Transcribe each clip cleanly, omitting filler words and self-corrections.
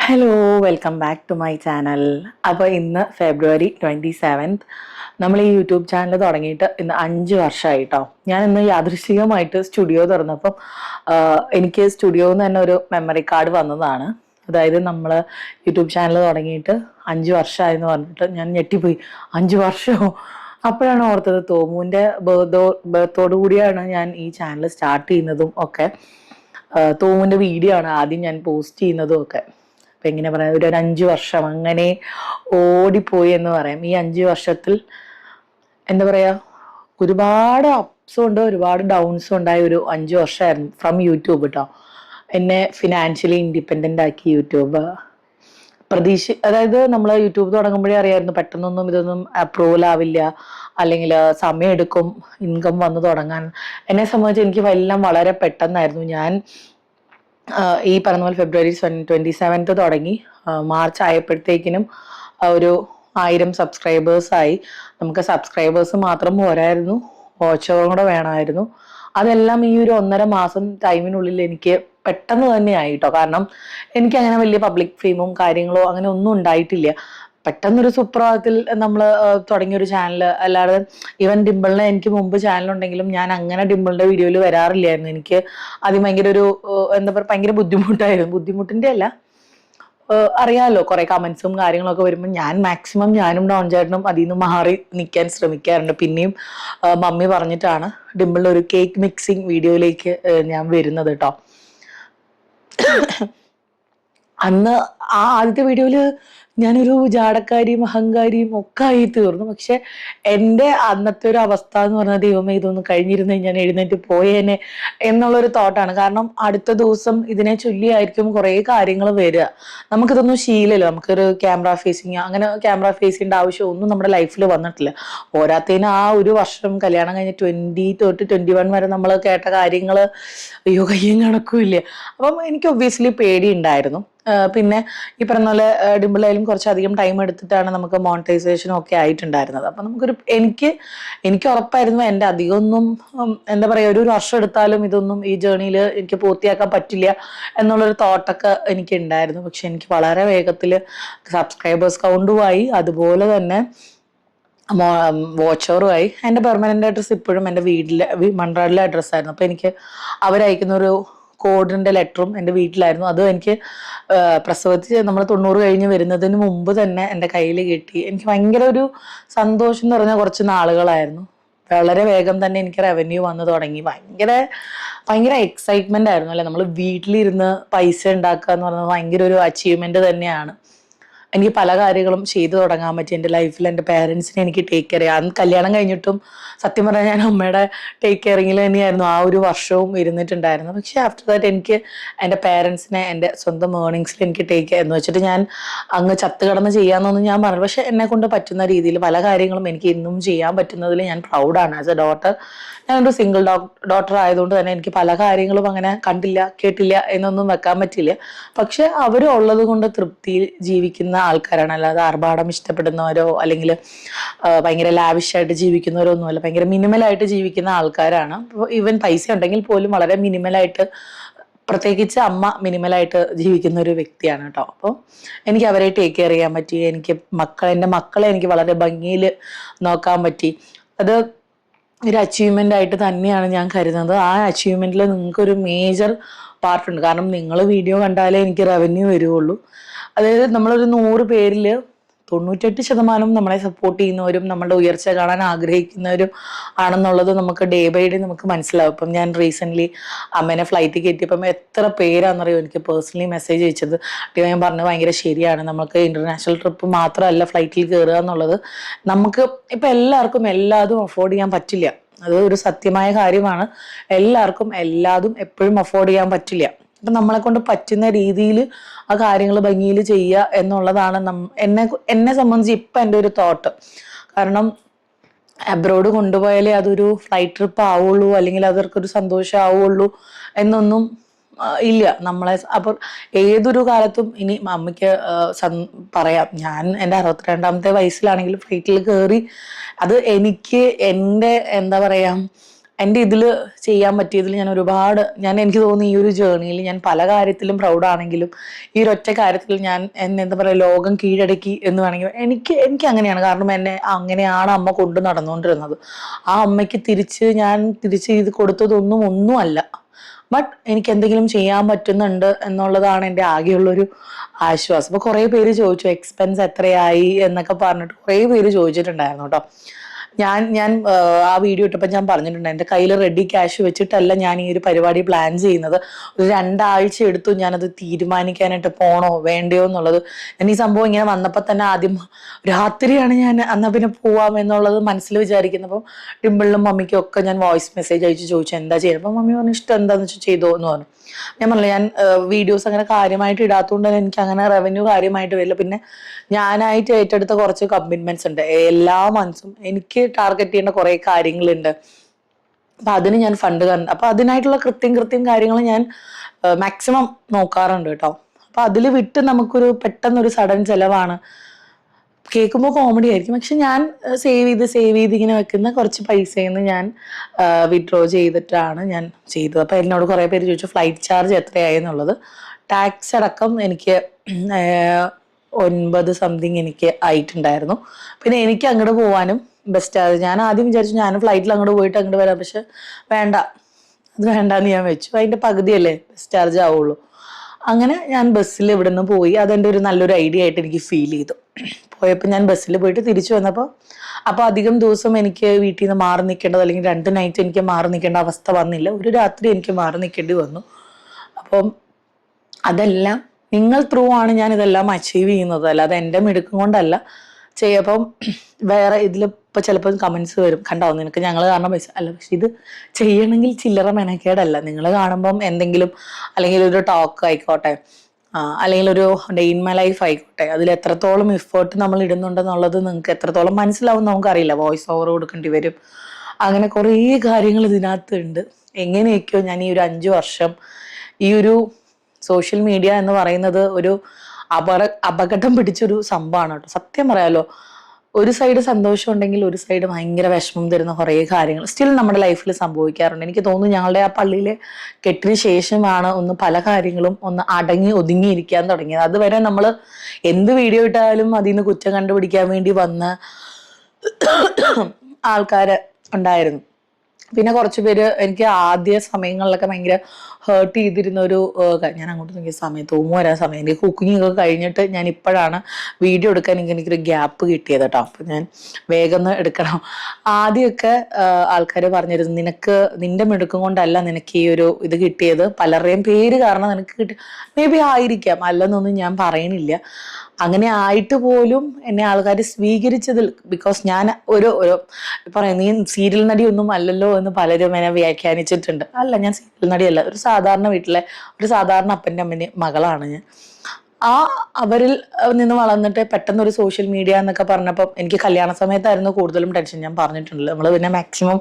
Hello welcome back to my channel. അപ്പോൾ ഇന്ന് ഫെബ്രുവരി 27th. നമ്മൾ ഈ യൂട്യൂബ് ചാനൽ തുടങ്ങിയിട്ട് ഇന്ന് 5 വർഷമായിട്ടോ. ഞാൻ ഇന്ന് യാദൃശ്ചികമായിട്ട് സ്റ്റുഡിയോ തുറന്നപ്പം എനിക്ക് സ്റ്റുഡിയോയിൽ നിന്ന് തന്നെ ഒരു മെമ്മറി കാർഡ് വന്നതാണ്. അതായത് നമ്മൾ യൂട്യൂബ് ചാനൽ തുടങ്ങിയിട്ട് 5 വർഷമായെന്ന് പറഞ്ഞിട്ട് ഞാൻ ഞെട്ടിപ്പോയി. 5 വർഷമോ? അപ്പോഴാണ് ഓർത്തത് തോമുവിൻ്റെ ബർത്ത്ഡോട് കൂടിയാണ് ഞാൻ ഈ ചാനൽ സ്റ്റാർട്ട് ചെയ്യുന്നതും ഒക്കെ. തോമുവിൻ്റെ വീഡിയോ ആണ് ആദ്യം ഞാൻ പോസ്റ്റ് ചെയ്യുന്നതും ഒക്കെ. അപ്പം എങ്ങനെ പറയാം, ഒരു 5 വർഷം അങ്ങനെ ഓടിപ്പോയി എന്ന് പറയാം. ഈ 5 വർഷത്തിൽ എന്താ പറയുക, ഒരുപാട് അപ്സും ഉണ്ട്, ഒരുപാട് ഡൗൺസും ഉണ്ടായ ഒരു 5 വർഷമായിരുന്നു ഫ്രം യൂട്യൂബ് കേട്ടോ. എന്നെ ഫിനാൻഷ്യലി ഇൻഡിപെൻഡൻ്റ് ആക്കി യൂട്യൂബ്. അതായത് നമ്മൾ യൂട്യൂബ് തുടങ്ങുമ്പോഴേ അറിയായിരുന്നു പെട്ടെന്നൊന്നും ഇതൊന്നും അപ്രൂവൽ ആവില്ല, അല്ലെങ്കിൽ സമയമെടുക്കും ഇൻകം വന്ന് തുടങ്ങാൻ. എന്നെ സംബന്ധിച്ച് എനിക്ക് എല്ലാം വളരെ പെട്ടെന്നായിരുന്നു. ഞാൻ ഈ പറഞ്ഞ പോലെ ഫെബ്രുവരി 27th തുടങ്ങി മാർച്ച് ആയപ്പോഴത്തേക്കിനും ഒരു 1000 സബ്സ്ക്രൈബേഴ്സായി. നമുക്ക് സബ്സ്ക്രൈബേഴ്സ് മാത്രം പോരായിരുന്നു, വാച്ചവറും കൂടെ വേണമായിരുന്നു. അതെല്ലാം ഈ ഒരു 1.5 മാസം ടൈമിനുള്ളിൽ എനിക്ക് പെട്ടെന്ന് തന്നെ ആയിട്ടോ. കാരണം എനിക്ക് അങ്ങനെ വലിയ പബ്ലിക് ഫെയിമും കാര്യങ്ങളോ അങ്ങനെ ഒന്നും ഉണ്ടായിട്ടില്ല. പെട്ടെന്നൊരു സുപ്രഭാതത്തിൽ നമ്മൾ തുടങ്ങിയൊരു ചാനൽ. അല്ലാതെ ഈവൻ ഡിംപിളിനെ എനിക്ക് മുമ്പ് ചാനലുണ്ടെങ്കിലും ഞാൻ അങ്ങനെ ഡിംപിളിന്റെ വീഡിയോയിൽ വരാറില്ലായിരുന്നു. എനിക്ക് ആദ്യം ഭയങ്കര ഒരു എന്താ പറയുക, ഭയങ്കര ബുദ്ധിമുട്ടായിരുന്നു. ബുദ്ധിമുട്ടിന്റെ അല്ല, അറിയാമല്ലോ, കുറെ കമന്റ്സും കാര്യങ്ങളൊക്കെ വരുമ്പോൾ ഞാൻ മാക്സിമം ഞാനും ഡോൺ ചേട്ടനും അതിൽ നിന്ന് മാറി നിൽക്കാൻ ശ്രമിക്കാറുണ്ട്. പിന്നെയും മമ്മി പറഞ്ഞിട്ടാണ് ഡിംപിളിന്റെ ഒരു കേക്ക് മിക്സിങ് വീഡിയോയിലേക്ക് ഞാൻ വരുന്നത് കേട്ടോ. അന്ന് ആദ്യത്തെ വീഡിയോയില് ഞാനൊരു ജാടക്കാരിയും അഹങ്കാരിയും ഒക്കെ ആയി തീർന്നു. പക്ഷെ എൻ്റെ അന്നത്തെ ഒരു അവസ്ഥ എന്ന് പറഞ്ഞാൽ, ദൈവമേ ഇതൊന്ന് കഴിഞ്ഞിരുന്നേ ഞാൻ എഴുന്നേറ്റ് പോയേനെ എന്നുള്ളൊരു തോട്ടാണ്. കാരണം അടുത്ത ദിവസം ഇതിനെ ചൊല്ലിയായിരിക്കും കുറേ കാര്യങ്ങൾ വരിക. നമുക്കിതൊന്നും ശീലമില്ല. നമുക്കൊരു ക്യാമറ ഫേസിങ്, അങ്ങനെ ക്യാമറ ഫേസ് ചെയ്യേണ്ട ആവശ്യം ഒന്നും നമ്മുടെ ലൈഫിൽ വന്നിട്ടില്ല. പോരാത്തതിന് ആ ഒരു വർഷം കല്യാണം കഴിഞ്ഞ് 20 തൊട്ട് 21 വരെ നമ്മൾ കേട്ട കാര്യങ്ങൾ അയ്യോ കയ്യും കണക്കും ഇല്ല. അപ്പം എനിക്ക് ഒബ്വിയസ്ലി പേടി ഉണ്ടായിരുന്നു. പിന്നെ ഈ പറഞ്ഞ പോലെ ഡിംപിളായാലും കുറച്ചധികം ടൈം എടുത്തിട്ടാണ് നമുക്ക് മോണിറ്റൈസേഷനും ഒക്കെ ആയിട്ടുണ്ടായിരുന്നത്. അപ്പം എനിക്ക് ഉറപ്പായിരുന്നു എൻ്റെ അധികമൊന്നും എന്താ പറയുക, ഒരു വർഷം എടുത്താലും ഇതൊന്നും ഈ ജേർണിയിൽ എനിക്ക് പൂർത്തിയാക്കാൻ പറ്റില്ല എന്നുള്ളൊരു തോട്ടൊക്കെ എനിക്ക് ഉണ്ടായിരുന്നു. പക്ഷെ എനിക്ക് വളരെ വേഗത്തിൽ സബ്സ്ക്രൈബേഴ്സ് കൗണ്ടുമായി, അതുപോലെ തന്നെ വാച്ചറുമായി. എൻ്റെ പെർമനന്റ് അഡ്രസ്സ് ഇപ്പോഴും എൻ്റെ വീട്ടിലെ മൺട്രാഡിലെ അഡ്രസ്സായിരുന്നു. അപ്പോൾ എനിക്ക് അവരയക്കുന്ന ഒരു കോഡിന്റെ ലെറ്ററും എൻ്റെ വീട്ടിലായിരുന്നു. അതും എനിക്ക് പ്രസവത്തിൽ നമ്മൾ 90 കഴിഞ്ഞ് വരുന്നതിന് മുമ്പ് തന്നെ എൻ്റെ കയ്യിൽ കിട്ടി. എനിക്ക് ഭയങ്കര ഒരു സന്തോഷം നിറഞ്ഞ കുറച്ച് നാളുകളായിരുന്നു. വളരെ വേഗം തന്നെ എനിക്ക് റവന്യൂ വന്നു തുടങ്ങി. ഭയങ്കര ഭയങ്കര എക്സൈറ്റ്മെന്റ് ആയിരുന്നു അല്ലെ. നമ്മൾ വീട്ടിലിരുന്ന് പൈസ ഉണ്ടാക്കുക എന്ന് പറയുന്നത് ഭയങ്കര ഒരു അച്ചീവ്മെന്റ് തന്നെയാണ്. എനിക്ക് പല കാര്യങ്ങളും ചെയ്തു തുടങ്ങാൻ പറ്റി. എൻ്റെ ലൈഫിൽ എൻ്റെ പേരൻസിനെ എനിക്ക് ടേക്ക് കെയർ ചെയ്യാം. അന്ന് കല്യാണം കഴിഞ്ഞിട്ടും സത്യം പറഞ്ഞാൽ ഞാൻ അമ്മയുടെ ടേക്ക് കെയറിങ്ങിൽ തന്നെയായിരുന്നു ആ ഒരു വർഷവും ഇരുന്നിട്ടുണ്ടായിരുന്നു. പക്ഷേ ആഫ്റ്റർ ദാറ്റ് എനിക്ക് എൻ്റെ പേരൻസിനെ എൻ്റെ സ്വന്തം ഏർണിങ്സിൽ എനിക്ക് ടേക്ക് കെയർ എന്ന് വെച്ചിട്ട് ഞാൻ അങ്ങ് ചത്ത് കിടന്ന് ചെയ്യാമെന്നൊന്നും ഞാൻ പറഞ്ഞു. പക്ഷെ എന്നെ കൊണ്ട് പറ്റുന്ന രീതിയിൽ പല കാര്യങ്ങളും എനിക്ക് ഇന്നും ചെയ്യാൻ പറ്റുന്നതിൽ ഞാൻ പ്രൗഡാണ്. ആസ് എ ഡോട്ടർ, ഞാനൊരു സിംഗിൾ ഡോട്ടർ ആയതുകൊണ്ട് തന്നെ എനിക്ക് പല കാര്യങ്ങളും അങ്ങനെ കണ്ടില്ല കേട്ടില്ല എന്നൊന്നും വെക്കാൻ പറ്റില്ല. പക്ഷെ അവരുള്ളത് കൊണ്ട് തൃപ്തിയിൽ ജീവിക്കുന്ന ആൾക്കാരാണ്. അല്ലാതെ ആർഭാടം ഇഷ്ടപ്പെടുന്നവരോ അല്ലെങ്കിൽ ഭയങ്കര ലാവിഷായിട്ട് ജീവിക്കുന്നവരോ ഒന്നുമല്ല. ഭയങ്കര മിനിമലായിട്ട് ജീവിക്കുന്ന ആൾക്കാരാണ്. ഈവൻ പൈസ ഉണ്ടെങ്കിൽ പോലും വളരെ മിനിമലായിട്ട്, പ്രത്യേകിച്ച് അമ്മ മിനിമലായിട്ട് ജീവിക്കുന്ന ഒരു വ്യക്തിയാണ് കേട്ടോ. അപ്പോൾ എനിക്ക് അവരെ ടേക്ക് കെയർ ചെയ്യാൻ പറ്റി. എനിക്ക് എൻ്റെ മക്കളെ എനിക്ക് വളരെ ഭംഗിയിൽ നോക്കാൻ പറ്റി. അത് ഒരു അച്ചീവ്മെന്റ് ആയിട്ട് തന്നെയാണ് ഞാൻ കരുതുന്നത്. ആ അച്ചീവ്മെന്റിൽ നിങ്ങൾക്കൊരു മേജർ പാർട്ടുണ്ട്. കാരണം നിങ്ങൾ വീഡിയോ കണ്ടാലേ എനിക്ക് റവന്യൂ വരുള്ളൂ. അതായത് നമ്മളൊരു 100 പേരിൽ 98% നമ്മളെ സപ്പോർട്ട് ചെയ്യുന്നവരും നമ്മളുടെ ഉയർച്ച കാണാൻ ആഗ്രഹിക്കുന്നവരും ആണെന്നുള്ളത് നമുക്ക് ഡേ ബൈ ഡേ നമുക്ക് മനസ്സിലാവും. ഇപ്പം ഞാൻ റീസെന്റ് അമ്മേനെ ഫ്ലൈറ്റ് കയറ്റിയപ്പം എത്ര പേരാണെന്നറിയോ എനിക്ക് പേഴ്സണലി മെസ്സേജ് അയച്ചത്. ഞാൻ പറഞ്ഞു ഭയങ്കര ശരിയാണ്, നമുക്ക് ഇന്റർനാഷണൽ ട്രിപ്പ് മാത്രമല്ല ഫ്ലൈറ്റിൽ കയറുക എന്നുള്ളത്. നമുക്ക് ഇപ്പം എല്ലാവർക്കും എല്ലാതും അഫോർഡ് ചെയ്യാൻ പറ്റില്ല. അത് ഒരു സത്യമായ കാര്യമാണ്. എല്ലാവർക്കും എല്ലാതും എപ്പോഴും അഫോർഡ് ചെയ്യാൻ പറ്റില്ല. അപ്പൊ നമ്മളെ കൊണ്ട് പറ്റുന്ന രീതിയിൽ ആ കാര്യങ്ങൾ ഭംഗിയിൽ ചെയ്യുക എന്നുള്ളതാണ് എന്നെ സംബന്ധിച്ച് ഇപ്പൊ എൻ്റെ ഒരു തോട്ട്. കാരണം അബ്രോഡ് കൊണ്ടുപോയാലേ അതൊരു ഫ്ലൈറ്റ് ട്രിപ്പ് ആവുള്ളൂ, അല്ലെങ്കിൽ അവർക്കൊരു സന്തോഷം ആവുള്ളൂ എന്നൊന്നും ഇല്ല. നമ്മളെ അപ്പൊ ഏതൊരു കാലത്തും ഇനി അമ്മയ്ക്ക് പറയാം, ഞാൻ എൻ്റെ 62ാമത്തെ വയസ്സിലാണെങ്കിലും ഫ്ലൈറ്റിൽ കയറി. അത് എനിക്ക് എൻ്റെ എന്താ പറയാ, എൻ്റെ ഇതിൽ ചെയ്യാൻ പറ്റിയതിൽ ഞാൻ ഒരുപാട് എനിക്ക് തോന്നുന്നു ഈ ഒരു ജേർണിയിൽ ഞാൻ പല കാര്യത്തിലും പ്രൗഡാണെങ്കിലും ഈ ഒരു ഒറ്റ കാര്യത്തിൽ ഞാൻ എന്താ പറയുക ലോകം കീഴടക്കി എന്ന് വേണമെങ്കിൽ എനിക്ക് അങ്ങനെയാണ്. കാരണം എന്നെ അങ്ങനെയാണ് അമ്മ കൊണ്ടു നടന്നുകൊണ്ടിരുന്നത്. ആ അമ്മയ്ക്ക് ഞാൻ തിരിച്ച് ഇത് ഒന്നും അല്ല. ബട്ട് എനിക്ക് എന്തെങ്കിലും ചെയ്യാൻ പറ്റുന്നുണ്ട് എന്നുള്ളതാണ് എൻ്റെ ആകെയുള്ളൊരു ആശ്വാസം. അപ്പൊ കുറേ പേര് ചോദിച്ചു എക്സ്പെൻസ് എത്രയായി എന്നൊക്കെ പറഞ്ഞിട്ട് കുറേ പേര് ചോദിച്ചിട്ടുണ്ടായിരുന്നു കേട്ടോ. ഞാൻ ആ വീഡിയോ ഇട്ടപ്പോൾ ഞാൻ പറഞ്ഞിട്ടുണ്ട്, എൻ്റെ കയ്യിൽ റെഡി ക്യാഷ് വെച്ചിട്ടല്ല ഞാൻ ഈ ഒരു പരിപാടി പ്ലാൻ ചെയ്യുന്നത്. ഒരു 2 ആഴ്ച എടുത്തു ഞാനത് തീരുമാനിക്കാനായിട്ട് പോണോ വേണ്ടയോ എന്നുള്ളത്. ഞാൻ ഈ സംഭവം ഇങ്ങനെ വന്നപ്പോൾ തന്നെ ആദ്യം രാത്രിയാണ് ഞാൻ എന്നാ പിന്നെ പോവാം എന്നുള്ളത് മനസ്സിൽ വിചാരിക്കുന്നത്. അപ്പം ഡിമ്പിളിനും മമ്മിക്കും ഒക്കെ ഞാൻ വോയിസ് മെസ്സേജ് അയച്ച് ചോദിച്ചു എന്താ ചെയ്യുന്നത്. അപ്പം മമ്മി പറഞ്ഞു ഇഷ്ടം എന്താണെന്ന് വെച്ചാൽ ചെയ്തോ എന്ന് പറഞ്ഞു. ഞാൻ പറഞ്ഞില്ല, ഞാൻ വീഡിയോസ് അങ്ങനെ കാര്യമായിട്ട് ഇടാത്തതുകൊണ്ട് തന്നെ എനിക്ക് അങ്ങനെ റവന്യൂ കാര്യമായിട്ട് വരില്ല. പിന്നെ ഞാനായിട്ട് ഏറ്റെടുത്ത കുറച്ച് കമ്മിറ്റ്മെന്റ്സ് ഉണ്ട്. എല്ലാ മന്ത്സും എനിക്ക് ടാർഗറ്റ് ചെയ്യേണ്ട കുറെ കാര്യങ്ങളുണ്ട്. അപ്പൊ അതിന് ഞാൻ ഫണ്ട് അപ്പൊ അതിനായിട്ടുള്ള കൃത്യം കാര്യങ്ങൾ ഞാൻ മാക്സിമം നോക്കാറുണ്ട് കേട്ടോ. അപ്പൊ അതിൽ വിട്ട് നമുക്കൊരു പെട്ടെന്നൊരു സഡൻ ചെലവാണ്. കേൾക്കുമ്പോൾ കോമഡി ആയിരിക്കും, പക്ഷെ ഞാൻ സേവ് ചെയ്ത് ഇങ്ങനെ വെക്കുന്ന കുറച്ച് പൈസയിൽ നിന്ന് ഞാൻ വിഡ്രോ ചെയ്തിട്ടാണ് ഞാൻ ചെയ്തത്. അപ്പൊ എന്നോട് കുറെ പേര് ചോദിച്ചു ഫ്ലൈറ്റ് ചാർജ് എത്രയായി എന്നുള്ളത്. ടാക്സ് അടക്കം എനിക്ക് 9 സംതിങ് എനിക്ക് ആയിട്ടുണ്ടായിരുന്നു. പിന്നെ എനിക്ക് അങ്ങോട്ട് പോകാനും ബെസ്റ്റ് ആയത്, ഞാൻ ആദ്യം വിചാരിച്ചു ഞാൻ ഫ്ലൈറ്റിൽ അങ്ങോട്ട് പോയിട്ട് അങ്ങോട്ട് വരാം, പക്ഷെ വേണ്ട, അത് വേണ്ടാന്ന് ഞാൻ വെച്ചു. അതിന്റെ പകുതിയല്ലേ ബസ് ചാർജ് ആവുള്ളൂ. അങ്ങനെ ഞാൻ ബസ്സിൽ ഇവിടെ നിന്ന് പോയി. അതെൻ്റെ ഒരു നല്ലൊരു ഐഡിയ ആയിട്ട് എനിക്ക് ഫീൽ ചെയ്തു. പോയപ്പോൾ ഞാൻ ബസ്സിൽ പോയിട്ട് തിരിച്ചു വന്നപ്പോൾ അധികം ദിവസം എനിക്ക് വീട്ടിൽ നിന്ന് മാറി നിൽക്കേണ്ടത്, അല്ലെങ്കിൽ 2 നൈറ്റ് എനിക്ക് മാറി നിൽക്കേണ്ട അവസ്ഥ വന്നില്ല. ഒരു രാത്രി എനിക്ക് മാറി നിൽക്കേണ്ടി വന്നു. അപ്പം അതെല്ലാം നിങ്ങൾ ത്രൂ ആണ് ഞാൻ ഇതെല്ലാം അച്ചീവ് ചെയ്യുന്നത്, അല്ലാതെ എൻ്റെ മിടുക്കം കൊണ്ടല്ല ചെയ്യപ്പം. വേറെ ഇതിലിപ്പോൾ ചിലപ്പോൾ കമൻസ് വരും, കണ്ടാവും നിനക്ക് ഞങ്ങൾ കാരണം പൈസ അല്ല. പക്ഷെ ഇത് ചെയ്യണമെങ്കിൽ ചില്ലറ മെനക്കേടല്ല. നിങ്ങൾ കാണുമ്പം എന്തെങ്കിലും, അല്ലെങ്കിൽ ഒരു ടോക്ക് ആയിക്കോട്ടെ, അല്ലെങ്കിൽ ഒരു ഡേ ഇൻ മൈ ലൈഫ് ആയിക്കോട്ടെ, അതിൽ എത്രത്തോളം എഫേർട്ട് നമ്മൾ ഇടുന്നുണ്ടെന്നുള്ളത് നിങ്ങൾക്ക് എത്രത്തോളം മനസ്സിലാവും നമുക്കറിയില്ല. വോയിസ് ഓവർ കൊടുക്കേണ്ടി വരും, അങ്ങനെ കുറേ കാര്യങ്ങൾ ഇതിനകത്തുണ്ട്. എങ്ങനെയൊക്കെയോ ഞാൻ ഈ ഒരു 5 വർഷം ഈ ഒരു സോഷ്യൽ മീഡിയ എന്ന് പറയുന്നത് ഒരു അപകടം പിടിച്ചൊരു സംഭവമാണ് കേട്ടോ. സത്യം പറയാലോ, ഒരു സൈഡ് സന്തോഷം ഉണ്ടെങ്കിൽ ഒരു സൈഡ് ഭയങ്കര വിഷമം തരുന്ന കുറേ കാര്യങ്ങൾ സ്റ്റിൽ നമ്മുടെ ലൈഫിൽ സംഭവിക്കാറുണ്ട്. എനിക്ക് തോന്നുന്നു ഞങ്ങളുടെ ആ പള്ളിയിലെ കെട്ടിന് ശേഷമാണ് പല കാര്യങ്ങളും അടങ്ങി ഒതുങ്ങിയിരിക്കാൻ തുടങ്ങിയത്. അതുവരെ നമ്മൾ എന്ത് വീഡിയോ ഇട്ടാലും അതിൽ നിന്ന് കുറ്റം കണ്ടുപിടിക്കാൻ വേണ്ടി വന്ന ആൾക്കാര് ഉണ്ടായിരുന്നു. പിന്നെ കുറച്ച് പേര് എനിക്ക് ആദ്യ സമയങ്ങളിലൊക്കെ ഭയങ്കര ഹേർട്ട് ചെയ്തിരുന്ന ഒരു ഞാൻ അങ്ങോട്ട് നോക്കിയ സമയത്ത് വരാൻ സമയം എനിക്ക് കുക്കിംഗ് ഒക്കെ കഴിഞ്ഞിട്ട് ഞാൻ ഇപ്പോഴാണ് വീഡിയോ എടുക്കാൻ എനിക്കൊരു ഗ്യാപ്പ് കിട്ടിയത് കേട്ടോ. അപ്പം ഞാൻ വേഗം ഒന്ന് എടുക്കണം. ആദ്യമൊക്കെ ആൾക്കാർ പറഞ്ഞിരുന്നു നിന്റെ മിടുക്കം കൊണ്ടല്ല നിനക്ക് ഈ ഒരു ഇത് കിട്ടിയത്, പലരുടെയും പേര് കാരണം നിനക്ക് കിട്ടി. മേ ബി ആയിരിക്കാം, അല്ലെന്നൊന്നും ഞാൻ പറയണില്ല. അങ്ങനെ ആയിട്ട് പോലും എന്നെ ആൾക്കാർ സ്വീകരിച്ചതിൽ, ബിക്കോസ് ഞാൻ ഒരു പറയാം നീ സീരിയൽ നടി ഒന്നും അല്ലല്ലോ എന്ന് പലരും എന്നെ വ്യാഖ്യാനിച്ചിട്ടുണ്ട്. അല്ല, ഞാൻ സീരിയൽ നടിയല്ല, ഒരു സാധാരണ വീട്ടിലെ ഒരു സാധാരണ അപ്പൻ്റെ അമ്മൻ്റെ മകളാണ് ഞാൻ. അവരിൽ നിന്ന് വളർന്നിട്ട് പെട്ടെന്ന് ഒരു സോഷ്യൽ മീഡിയ എന്നൊക്കെ പറഞ്ഞപ്പോൾ എനിക്ക് കല്യാണ സമയത്തായിരുന്നു കൂടുതലും ടെൻഷൻ. ഞാൻ പറഞ്ഞിട്ടുണ്ടല്ലോ, നമ്മൾ പിന്നെ മാക്സിമം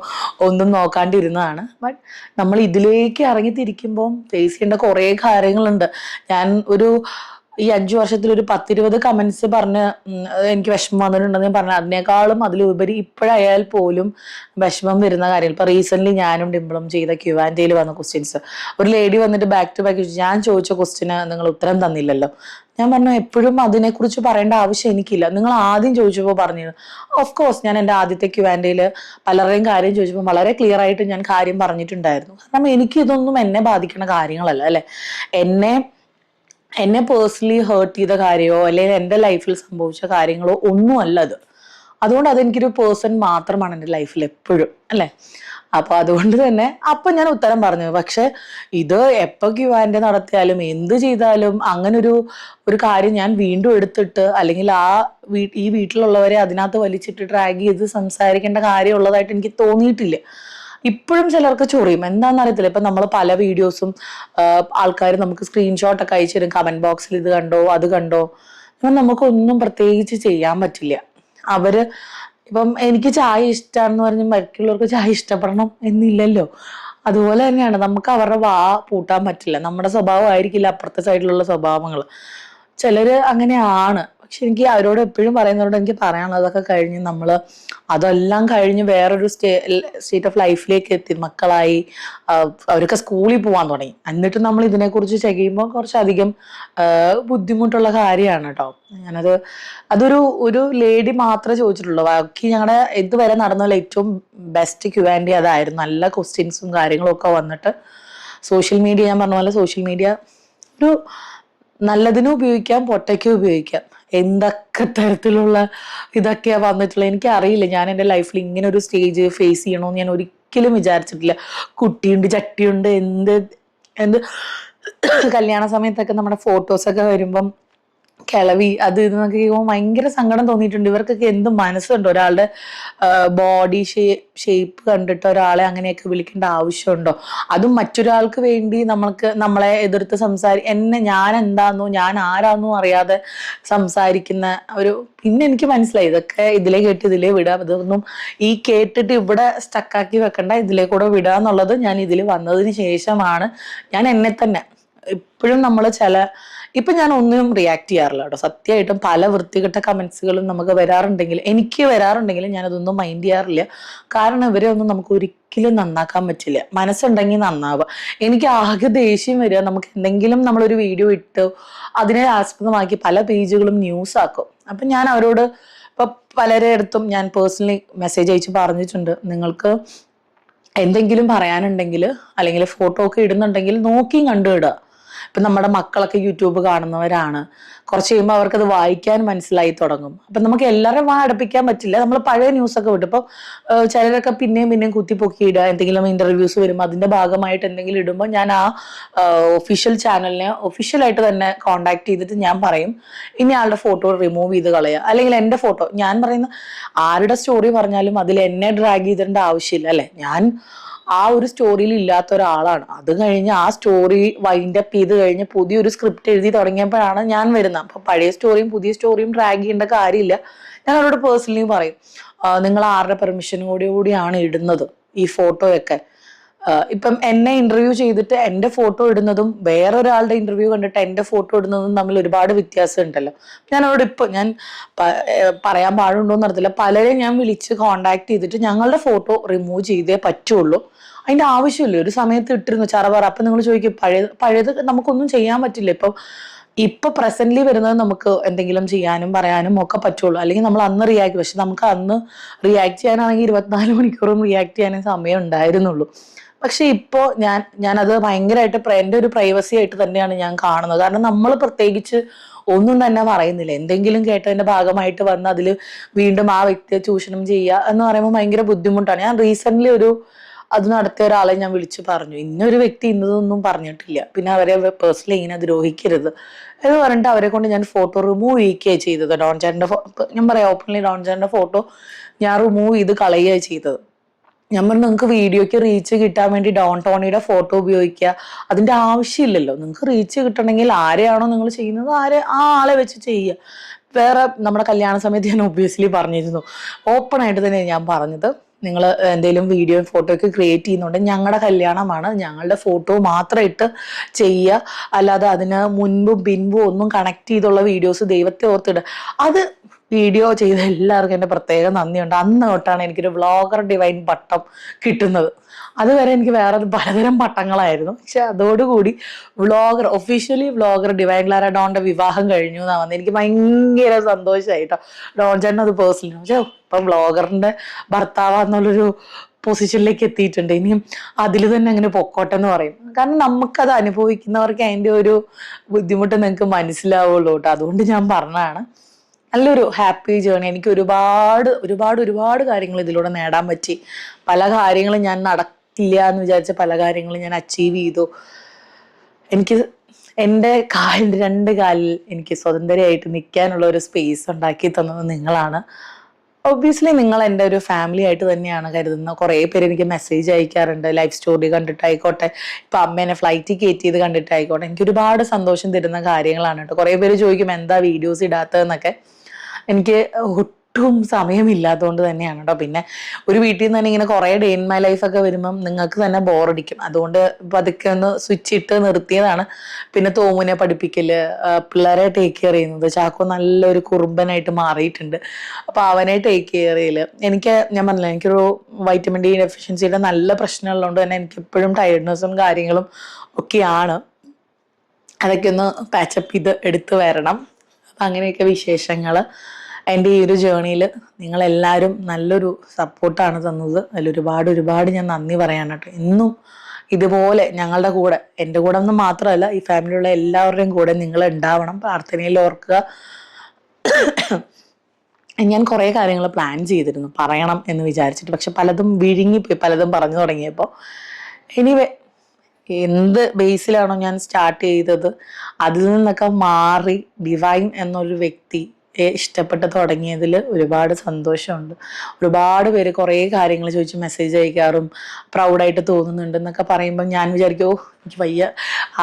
ഒന്നും നോക്കാണ്ടിരുന്നതാണ്. ബട്ട് നമ്മൾ ഇതിലേക്ക് ഇറങ്ങിത്തിരിക്കുമ്പോൾ ഫേസ് ചെയ്യേണ്ട കുറേ കാര്യങ്ങളുണ്ട്. ഞാൻ ഈ 5 വർഷത്തിൽ ഒരു 10-20 കമന്റ്സ് പറഞ്ഞ് എനിക്ക് വിഷമം വന്നിട്ടുണ്ടെന്ന് പറഞ്ഞാൽ അതിനേക്കാളും അതിലുപരി ഇപ്പോഴായാൽ പോലും വിഷമം വരുന്ന കാര്യങ്ങൾ. ഇപ്പൊ റീസെന്റ് ഞാനും ഡിംപിളും ചെയ്ത Q&Aയിൽ വന്ന ക്വസ്റ്റ്യൻസ്, ഒരു ലേഡി വന്നിട്ട് ബാക്ക് ടു ബാക്ക് ഞാൻ ചോദിച്ച ക്വസ്റ്റ്യന് നിങ്ങൾ ഉത്തരം തന്നില്ലല്ലോ. ഞാൻ പറഞ്ഞു എപ്പോഴും അതിനെക്കുറിച്ച് പറയേണ്ട ആവശ്യം എനിക്കില്ല, നിങ്ങൾ ആദ്യം ചോദിച്ചപ്പോൾ പറഞ്ഞത്. ഓഫ് കോഴ്സ് ഞാൻ എൻ്റെ ആദ്യത്തെ Q&Aയിൽ പലരുടെയും കാര്യം ചോദിച്ചപ്പോൾ വളരെ ക്ലിയർ ആയിട്ട് ഞാൻ കാര്യം പറഞ്ഞിട്ടുണ്ടായിരുന്നു. കാരണം എനിക്ക് ഇതൊന്നും എന്നെ ബാധിക്കുന്ന കാര്യങ്ങളല്ല, അല്ലെ. എന്നെ പേഴ്സണലി ഹേർട്ട് ചെയ്ത കാര്യമോ അല്ലെങ്കിൽ എൻ്റെ ലൈഫിൽ സംഭവിച്ച കാര്യങ്ങളോ ഒന്നുമല്ല അത്. അതുകൊണ്ട് അതെനിക്കൊരു പേഴ്സൺ മാത്രമാണ് എൻ്റെ ലൈഫിൽ എപ്പോഴും, അല്ലേ. അപ്പൊ അതുകൊണ്ട് തന്നെ ഞാൻ ഉത്തരം പറഞ്ഞു. പക്ഷെ ഇത് എപ്പോൾ Q&A നടത്തിയാലും എന്ത് ചെയ്താലും അങ്ങനെ ഒരു കാര്യം ഞാൻ വീണ്ടും എടുത്തിട്ട്, അല്ലെങ്കിൽ ഈ വീട്ടിലുള്ളവരെ അതിനകത്ത് വലിച്ചിട്ട് ഡ്രാഗ് ചെയ്ത് സംസാരിക്കേണ്ട കാര്യം ഉള്ളതായിട്ട് എനിക്ക് തോന്നിയിട്ടില്ല. ഇപ്പോഴും ചിലർക്ക് ചൊറിയും, എന്താണെന്ന് അറിയത്തില്ല. ഇപ്പൊ നമ്മൾ പല വീഡിയോസും ആൾക്കാർ നമുക്ക് സ്ക്രീൻഷോട്ടൊക്കെ അയച്ചു തരും, കമന്റ് ബോക്സിൽ ഇത് കണ്ടോ അത് കണ്ടോ. നമുക്കൊന്നും പ്രത്യേകിച്ച് ചെയ്യാൻ പറ്റില്ല. ഇപ്പം എനിക്ക് ചായ ഇഷ്ടമാണെന്ന് പറഞ്ഞ് മറ്റുള്ളവർക്ക് ചായ ഇഷ്ടപ്പെടണം എന്നില്ലല്ലോ. അതുപോലെ തന്നെയാണ് നമുക്ക് അവരുടെ പൂട്ടാൻ പറ്റില്ല. നമ്മുടെ സ്വഭാവം ആയിരിക്കില്ല അപ്പുറത്തെ സൈഡിലുള്ള സ്വഭാവങ്ങൾ. ചിലര് അങ്ങനെയാണ്. പക്ഷെ എനിക്ക് അവരോട് എപ്പോഴും പറയുന്നവരോട് എനിക്ക് പറയാനുള്ളതൊക്കെ കഴിഞ്ഞ് അതെല്ലാം കഴിഞ്ഞ് വേറൊരു സ്റ്റേറ്റ് ഓഫ് ലൈഫിലേക്ക് എത്തി, മക്കളായി, അവരൊക്കെ സ്കൂളിൽ പോകാൻ തുടങ്ങി. എന്നിട്ട് നമ്മൾ ഇതിനെക്കുറിച്ച് ചെയ്യുമ്പോൾ കുറച്ചധികം ബുദ്ധിമുട്ടുള്ള കാര്യമാണ് കേട്ടോ. അതൊരു ലേഡി മാത്രമേ ചോദിച്ചിട്ടുള്ളൂ. ബാക്കി ഞങ്ങളുടെ ഇതുവരെ നടന്നതിൽ ഏറ്റവും ബെസ്റ്റ് Q&A അതായിരുന്നു. നല്ല ക്വസ്റ്റ്യൻസും കാര്യങ്ങളും ഒക്കെ വന്നിട്ട് സോഷ്യൽ മീഡിയ, ഞാൻ പറഞ്ഞ പോലെ സോഷ്യൽ മീഡിയ ഒരു നല്ലതിനും ഉപയോഗിക്കാം, പൊട്ടയ്ക്കും ഉപയോഗിക്കാം. എന്തൊക്കെ തരത്തിലുള്ള ഇതൊക്കെയാ വന്നിട്ടുള്ളത് എനിക്കറിയില്ല. ഞാൻ എൻ്റെ ലൈഫിൽ ഇങ്ങനെ ഒരു സ്റ്റേജ് ഫേസ് ചെയ്യണമെന്ന് ഞാൻ ഒരിക്കലും വിചാരിച്ചിട്ടില്ല. കുട്ടിയുണ്ട്, ചട്ടിയുണ്ട്, എന്ത് കല്യാണ സമയത്തൊക്കെ നമ്മുടെ ഫോട്ടോസൊക്കെ വരുമ്പം കിളവി അത് ഇതെന്നൊക്കെ കേൾക്കുമ്പോൾ ഭയങ്കര സങ്കടം തോന്നിയിട്ടുണ്ട്. ഇവർക്കൊക്കെ എന്ത് മനസ്സുണ്ട്? ഒരാളുടെ ബോഡി ഷേപ്പ് കണ്ടിട്ട് ഒരാളെ അങ്ങനെയൊക്കെ വിളിക്കേണ്ട ആവശ്യമുണ്ടോ? അതും മറ്റൊരാൾക്ക് വേണ്ടി നമ്മളെ എതിർത്ത് ഞാൻ എന്താന്നോ ഞാൻ ആരാന്നോ അറിയാതെ സംസാരിക്കുന്ന പിന്നെ എനിക്ക് മനസ്സിലായി ഇതൊക്കെ ഇതിലേ കേട്ട് ഇതിലേ വിടാം, ഇതൊന്നും ഈ കേട്ടിട്ട് ഇവിടെ സ്റ്റക്കാക്കി വെക്കണ്ട, ഇതിലേ കൂടെ വിടാന്നുള്ളത് ഞാൻ ഇതിൽ വന്നതിന് ശേഷമാണ് ഞാൻ എന്നെ തന്നെ ഇപ്പോഴും ഇപ്പൊ ഞാൻ ഒന്നിനും റിയാക്ട് ചെയ്യാറില്ല കേട്ടോ. സത്യമായിട്ടും പല വൃത്തികെട്ട കമന്റ്സുകളും എനിക്ക് വരാറുണ്ടെങ്കിലും ഞാനതൊന്നും മൈൻഡ് ചെയ്യാറില്ല. കാരണം ഇവരെ ഒന്നും നമുക്ക് ഒരിക്കലും നന്നാക്കാൻ പറ്റില്ല. മനസ്സുണ്ടെങ്കിൽ നന്നാവുക. എനിക്ക് ആകെ ദേഷ്യം വരിക, നമുക്ക് എന്തെങ്കിലും നമ്മളൊരു വീഡിയോ ഇട്ട് അതിനെ ആസ്പദമാക്കി പല പേജുകളും ന്യൂസ് ആക്കും. അപ്പൊ ഞാൻ അവരോട് ഇപ്പൊ പലരുടെ അടുത്തും ഞാൻ പേഴ്സണലി മെസ്സേജ് അയച്ച് പറഞ്ഞിട്ടുണ്ട്, നിങ്ങൾക്ക് എന്തെങ്കിലും പറയാനുണ്ടെങ്കിൽ അല്ലെങ്കിൽ ഫോട്ടോ ഒക്കെ ഇടുന്നുണ്ടെങ്കിൽ നോക്കിയും കണ്ടുവിടുക. ഇപ്പൊ നമ്മുടെ മക്കളൊക്കെ യൂട്യൂബ് കാണുന്നവരാണ്. കുറച്ച് കഴിയുമ്പോൾ അവർക്കത് വായിക്കാൻ മനസ്സിലായി തുടങ്ങും. അപ്പൊ നമുക്ക് എല്ലാവരും അടുപ്പിക്കാൻ പറ്റില്ല. നമ്മൾ പഴയ ന്യൂസൊക്കെ വിട്ടു. ഇപ്പൊ ചിലരൊക്കെ പിന്നെയും കുത്തിപ്പൊക്കി ഇടുക, എന്തെങ്കിലും ഇന്റർവ്യൂസ് വരുമ്പോൾ അതിന്റെ ഭാഗമായിട്ട് എന്തെങ്കിലും ഇടുമ്പോൾ ഞാൻ ആ ഒഫീഷ്യൽ ചാനലിനെ ഒഫീഷ്യലായിട്ട് തന്നെ കോണ്ടാക്ട് ചെയ്തിട്ട് ഞാൻ പറയും, ഇനി ആളുടെ ഫോട്ടോ റിമൂവ് ചെയ്ത് കളയുക. അല്ലെങ്കിൽ എൻ്റെ ഫോട്ടോ, ഞാൻ പറയുന്ന ആരുടെ സ്റ്റോറി പറഞ്ഞാലും അതിൽ എന്നെ ഡ്രാഗ് ചെയ്തിടേണ്ട ആവശ്യമില്ല അല്ലെ. ഞാൻ ആ ഒരു സ്റ്റോറിയിൽ ഇല്ലാത്ത ഒരാളാണ്. അത് കഴിഞ്ഞ് ആ സ്റ്റോറി വൈൻഡപ്പ് ചെയ്ത് കഴിഞ്ഞ് പുതിയൊരു സ്ക്രിപ്റ്റ് എഴുതി തുടങ്ങിയപ്പോഴാണ് ഞാൻ വരുന്നത്. അപ്പൊ പഴയ സ്റ്റോറിയും പുതിയ സ്റ്റോറിയും ഡ്രാഗ് ചെയ്യേണ്ട കാര്യമില്ല. ഞാൻ അവരോട് പേഴ്സണലി പറയും, നിങ്ങൾ ആരുടെ പെർമിഷനോടുകൂടിയാണ് ഇടുന്നത് ഈ ഫോട്ടോയൊക്കെ? ഇപ്പം എന്നെ ഇന്റർവ്യൂ ചെയ്തിട്ട് എന്റെ ഫോട്ടോ ഇടുന്നതും വേറൊരാളുടെ ഇന്റർവ്യൂ കണ്ടിട്ട് എന്റെ ഫോട്ടോ ഇടുന്നതും തമ്മിൽ ഒരുപാട് വ്യത്യാസം ഉണ്ടല്ലോ. ഞാൻ പറയാൻ പാടുണ്ടോന്ന് അറിയത്തില്ല, പലരെയും ഞാൻ വിളിച്ച് കോണ്ടാക്ട് ചെയ്തിട്ട് ഞങ്ങളുടെ ഫോട്ടോ റിമൂവ് ചെയ്തേ പറ്റുള്ളൂ, അതിന്റെ ആവശ്യമില്ല. ഒരു സമയത്ത് ഇട്ടിരുന്നു ചറവറ. അപ്പൊ നിങ്ങൾ ചോദിക്കും, പഴയത് നമുക്കൊന്നും ചെയ്യാൻ പറ്റില്ല. ഇപ്പൊ പ്രസന്റ്ലി വരുന്നത് നമുക്ക് എന്തെങ്കിലും ചെയ്യാനും പറയാനും ഒക്കെ പറ്റുള്ളൂ. അല്ലെങ്കിൽ നമ്മൾ അന്ന് റിയാക്ട്, പക്ഷെ നമുക്ക് അന്ന് റിയാക്ട് ചെയ്യാനാണെങ്കിൽ 24 മണിക്കൂറും റിയാക്ട് ചെയ്യാനേ സമയം ഉണ്ടായിരുന്നുള്ളൂ. പക്ഷെ ഇപ്പോ ഞാനത് ഭയങ്കരമായിട്ട് എൻ്റെ ഒരു പ്രൈവസി ആയിട്ട് തന്നെയാണ് ഞാൻ കാണുന്നത്. കാരണം നമ്മൾ പ്രത്യേകിച്ച് ഒന്നും തന്നെ പറയുന്നില്ല. എന്തെങ്കിലും കേട്ടതിന്റെ ഭാഗമായിട്ട് വന്ന് അതിൽ വീണ്ടും ആ വ്യക്തിയെ ചൂഷണം ചെയ്യുക എന്ന് പറയുമ്പോൾ ഭയങ്കര ബുദ്ധിമുട്ടാണ്. ഞാൻ റീസെന്റ് അത് നടത്തിയ ഒരാളെ ഞാൻ വിളിച്ചു പറഞ്ഞു, ഇന്നൊരു വ്യക്തി ഇന്നതൊന്നും പറഞ്ഞിട്ടില്ല, പിന്നെ അവരെ പേഴ്സണലി ഇങ്ങനെ ദ്രോഹിക്കരുത് എന്ന് പറഞ്ഞിട്ട് അവരെ കൊണ്ട് ഞാൻ ഫോട്ടോ റിമൂവ് ചെയ്യിക്കുകയാണ് ചെയ്തത്. ഞാൻ പറയാം ഓപ്പൺലി, ഡോൺചാന്റെ ഫോട്ടോ ഞാൻ റിമൂവ് ചെയ്ത് കളയുകയാണ് ചെയ്തത്. ഞാൻ പറഞ്ഞു, നിങ്ങൾക്ക് വീഡിയോക്ക് റീച്ച് കിട്ടാൻ വേണ്ടി ഡോൺ ടോണിയുടെ ഫോട്ടോ ഉപയോഗിക്കുക, അതിന്റെ ആവശ്യമില്ലല്ലോ. നിങ്ങൾക്ക് റീച്ച് കിട്ടണമെങ്കിൽ ആരെയാണോ നിങ്ങൾ ചെയ്യുന്നത് ആ ആളെ വെച്ച് ചെയ്യുക. വേറെ നമ്മുടെ കല്യാണ സമയത്ത് ഞാൻ ഒബ്വിയസ്ലി പറഞ്ഞിരുന്നു, ഓപ്പൺ ആയിട്ട് തന്നെ ഞാൻ പറഞ്ഞത്, നിങ്ങൾ എന്തെങ്കിലും വീഡിയോ ഫോട്ടോ ഒക്കെ ക്രിയേറ്റ് ചെയ്യുന്നുണ്ടെങ്കിൽ ഞങ്ങളുടെ കല്യാണമാണ്, ഞങ്ങളുടെ ഫോട്ടോ മാത്രം ഇട്ട് ചെയ്യുക, അല്ലാതെ അതിന് മുൻപും പിൻപും ഒന്നും കണക്ട് ചെയ്തുള്ള വീഡിയോസ് ദൈവത്തെ ഓർത്തിടുക. അത് വീഡിയോ ചെയ്ത എല്ലാവർക്കും എൻ്റെ പ്രത്യേക നന്ദിയുണ്ട്. അന്ന് തൊട്ടാണ് എനിക്കൊരു വ്ളോഗർ ഡിവൈൻ പട്ടം കിട്ടുന്നത്. അതുവരെ എനിക്ക് വേറെ പലതരം പട്ടങ്ങളായിരുന്നു. പക്ഷെ അതോടുകൂടി ഒഫീഷ്യലി വ്ളോഗർ ഡിവൈൻ ക്ലാര ഡോണിന്റെ വിവാഹം കഴിഞ്ഞു എന്നാ വന്നത്. എനിക്ക് ഭയങ്കര സന്തോഷമായി കേട്ടോ. ഡോൺ ചേട്ടൻ അത് പേഴ്സണലി പക്ഷേ ഇപ്പം വ്ളോഗറിന്റെ ഭർത്താവാന്നുള്ളൊരു പൊസിഷനിലേക്ക് എത്തിയിട്ടുണ്ട്. ഇനിയും അതിൽ തന്നെ അങ്ങനെ പൊക്കോട്ടെ എന്ന് പറയും. കാരണം നമുക്കത് അനുഭവിക്കുന്നവർക്ക് അതിൻ്റെ ഒരു ബുദ്ധിമുട്ട് നിങ്ങൾക്ക് മനസ്സിലാവുള്ളൂ കേട്ടോ. അതുകൊണ്ട് ഞാൻ പറഞ്ഞതാണ്. നല്ലൊരു ഹാപ്പി ജേർണി. എനിക്ക് ഒരുപാട് കാര്യങ്ങൾ ഇതിലൂടെ നേടാൻ പറ്റി. പല കാര്യങ്ങളും ഞാൻ നടക്കില്ല എന്ന് വിചാരിച്ച പല കാര്യങ്ങളും ഞാൻ അച്ചീവ് ചെയ്തു. എനിക്ക് എൻ്റെ രണ്ട് കാലിൽ എനിക്ക് സ്വതന്ത്രമായിട്ട് നിൽക്കാനുള്ള ഒരു സ്പേസ് ഉണ്ടാക്കി തന്നത് നിങ്ങളാണ്. ഒബ്വിയസ്ലി നിങ്ങൾ എൻ്റെ ഒരു ഫാമിലി ആയിട്ട് തന്നെയാണ് കരുതുന്നത്. കുറേ പേര് എനിക്ക് മെസ്സേജ് അയക്കാറുണ്ട്, ലൈഫ് സ്റ്റോറി കണ്ടിട്ടായിക്കോട്ടെ, ഇപ്പൊ അമ്മേനെ ഫ്ലൈറ്റിൽ കയറ്റി ചെയ്ത് കണ്ടിട്ടായിക്കോട്ടെ. എനിക്ക് ഒരുപാട് സന്തോഷം തരുന്ന കാര്യങ്ങളാണ് കേട്ടോ. കുറേ പേര് ചോദിക്കും എന്താ വീഡിയോസ് ഇടാത്തതെന്നൊക്കെ. എനിക്ക് ഒട്ടും സമയമില്ലാത്തതുകൊണ്ട് തന്നെയാണ് കേട്ടോ. പിന്നെ ഒരു വീട്ടിൽ നിന്ന് തന്നെ ഇങ്ങനെ കുറേ ഡേ ഇൻ മൈ ലൈഫ് ഒക്കെ വരുമ്പം നിങ്ങൾക്ക് തന്നെ ബോറടിക്കും. അതുകൊണ്ട് പതുക്കെ ഒന്ന് സ്വിച്ച് ഇട്ട് നിർത്തിയതാണ്. പിന്നെ തോമുനെ പഠിപ്പിക്കല്, പിള്ളേരെ ടേക്ക് കെയർ ചെയ്യുന്നത്. ചാക്കോ നല്ലൊരു കുറുമ്പനായിട്ട് മാറിയിട്ടുണ്ട്. അപ്പൊ അവനെ ടേക്ക് കെയർ ചെയ്യല്. ഞാൻ പറഞ്ഞില്ല, എനിക്കൊരു വൈറ്റമിൻ ഡി ഡെഫിഷ്യൻസിയുടെ നല്ല പ്രശ്നമുള്ളതുകൊണ്ട് തന്നെ എനിക്ക് എപ്പോഴും ടയർഡ്നെസ്സും കാര്യങ്ങളും ഒക്കെയാണ്. അതൊക്കെ ഒന്ന് പാച്ചപ്പ് ചെയ്ത് എടുത്തു വരണം. അപ്പം അങ്ങനെയൊക്കെ വിശേഷങ്ങൾ. എൻ്റെ ഈ ഒരു ജേണിയിൽ നിങ്ങളെല്ലാവരും നല്ലൊരു സപ്പോർട്ടാണ് തന്നത്. അതിലൊരുപാട് ഒരുപാട് ഞാൻ നന്ദി പറയാൻ കേട്ടോ. എന്നും ഇതുപോലെ ഞങ്ങളുടെ കൂടെ, എൻ്റെ കൂടെ ഒന്നും മാത്രമല്ല, ഈ ഫാമിലിയുള്ള എല്ലാവരുടെയും കൂടെ നിങ്ങൾ ഉണ്ടാവണം. പ്രാർത്ഥനയിൽ ഓർക്കുക. ഞാൻ കുറേ കാര്യങ്ങൾ പ്ലാൻ ചെയ്തിരുന്നു പറയണം എന്ന് വിചാരിച്ചിട്ട്, പക്ഷെ പലതും വിഴുങ്ങിപ്പോയി, പലതും പറഞ്ഞു തുടങ്ങിയപ്പോൾ. എനിവേ, എന്ത് ബേസിലാണോ ഞാൻ സ്റ്റാർട്ട് ചെയ്തത് അതിൽ നിന്നൊക്കെ മാറി ഡിവൈൻ എന്നൊരു വ്യക്തി ഇഷ്ടപ്പെട്ട് തുടങ്ങിയതിൽ ഒരുപാട് സന്തോഷമുണ്ട്. ഒരുപാട് പേര് കുറേ കാര്യങ്ങൾ ചോദിച്ച് മെസ്സേജ് അയക്കാറും പ്രൗഡായിട്ട് തോന്നുന്നുണ്ട് എന്നൊക്കെ പറയുമ്പോൾ ഞാൻ വിചാരിക്കും, എനിക്ക് വയ്യ.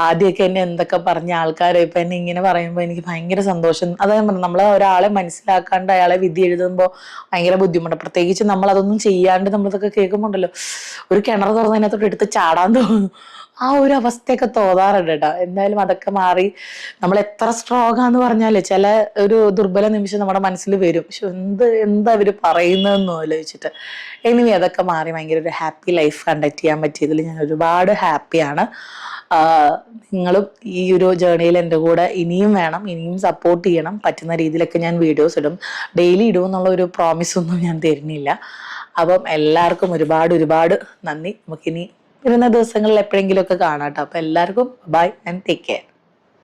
ആദ്യമൊക്കെ എന്നെ എന്തൊക്കെ പറഞ്ഞ ആൾക്കാരെ ഇപ്പം എന്നെ ഇങ്ങനെ പറയുമ്പോൾ എനിക്ക് ഭയങ്കര സന്തോഷം. അതായത് പറഞ്ഞു, നമ്മൾ ഒരാളെ മനസ്സിലാക്കാണ്ട് അയാളെ വിധി എഴുതുമ്പോൾ ഭയങ്കര ബുദ്ധിമുട്ട്. പ്രത്യേകിച്ച് നമ്മൾ അതൊന്നും ചെയ്യാണ്ട് നമ്മളിതൊക്കെ കേൾക്കുമ്പോണ്ടല്ലോ, ഒരു കിണർ തുറന്നതിനകത്തോട്ട് എടുത്ത് ചാടാൻ തോന്നുന്നു. ആ ഒരു അവസ്ഥയൊക്കെ തോന്നാറുണ്ട് കേട്ടോ. എന്തായാലും അതൊക്കെ മാറി നമ്മൾ എത്ര സ്ട്രോങ് ആന്ന് പറഞ്ഞാല് ചില ഒരു ദുർബല നിമിഷം നമ്മുടെ മനസ്സിൽ വരും. പക്ഷെ എന്താ അവര് പറയുന്നതെന്നോ ആലോചിച്ചിട്ട്. എനിവേ, അതൊക്കെ മാറി ഭയങ്കര ഒരു ഹാപ്പി ലൈഫ് കണ്ടക്ട് ചെയ്യാൻ പറ്റിയതിൽ ഞാൻ ഒരുപാട് ഹാപ്പിയാണ്. നിങ്ങളും ഈ ഒരു ജേർണിയിൽ എൻ്റെ കൂടെ ഇനിയും വേണം, ഇനിയും സപ്പോർട്ട് ചെയ്യണം. പറ്റുന്ന രീതിയിലൊക്കെ ഞാൻ വീഡിയോസ് ഇടും. ഡെയിലി ഇടും എന്നുള്ള ഒരു പ്രോമിസ് ഒന്നും ഞാൻ തരുന്നില്ല. അപ്പം എല്ലാവർക്കും ഒരുപാട് ഒരുപാട് നന്ദി. നമുക്കിനി വരുന്ന ദിവസങ്ങളിൽ എപ്പോഴെങ്കിലും ഒക്കെ കാണാം കേട്ടോ. അപ്പം എല്ലാവർക്കും ബൈ ആൻഡ് ടേക്ക് കെയർ.